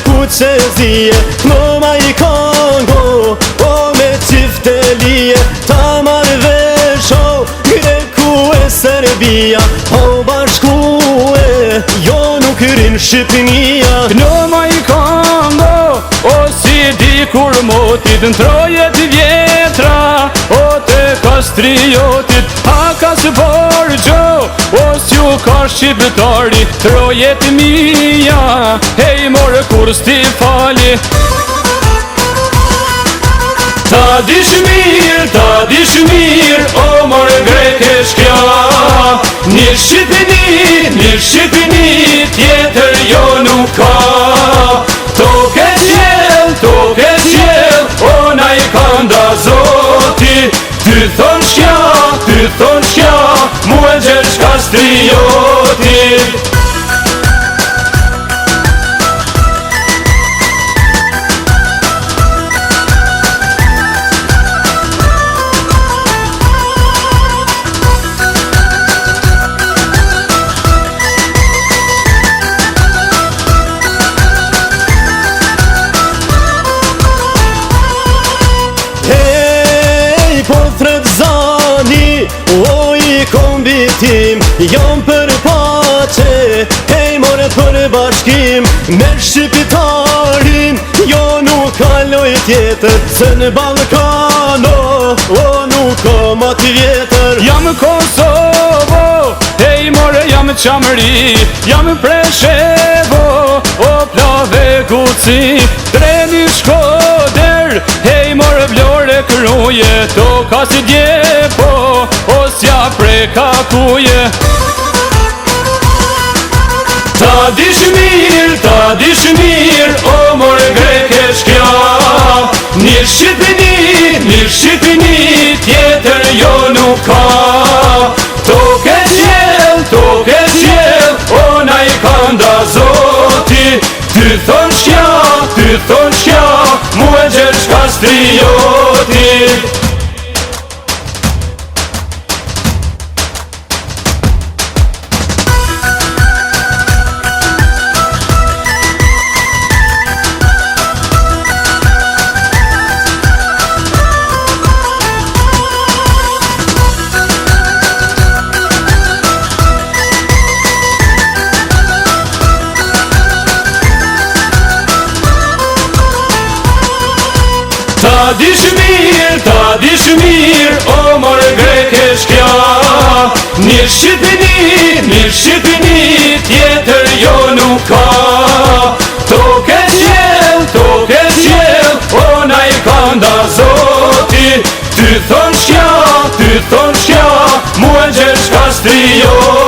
ku që zije, Knoma i Kongo, o me qifte lije, ta marrë vesh, o Greku e Serbia, o bashkue, jo nuk rinë Shqipnia. Knoma i Kongo, o si di kur motit, në trojet vjetra, o te kastriotit, haka së borgjo, o s'ju ka shqiptari, trojet mija, hej more kur s'ti fali. Ta dish mirë, o more greke shkja, një Shqipini, tjetër jo nuk ka. Toke qjell, o na i kanda zoti, ty thon shkja, mu e gjesh kastrioti. O i kombitim, jam për pace, hej more për bashkim, me shqiptarin, jo nuk kaloj tjetër, se në Balkano, o nuk o ma t'i vjetër. Jam Kosovo, hej more jam Qamëri, jam Preshevo, o Plave Guci, Treni Shkoder, hej more Vlore Kruje, to ka si djepo, o s'ja preka kuje. Ta dish mirë, o more greke shkja, një Shqipini, tjetër jo nuk ka. Toke qjell, o na i kanda zoti, ty thon shkja, mu e gjesh kastrioti. Ta dish mirë, o more greke shkja, një Shqipini, tjetër jo nuk ka. Toke qjell, o na i kanda zoti, ty thon shkja, mu e gjesh kastrioti.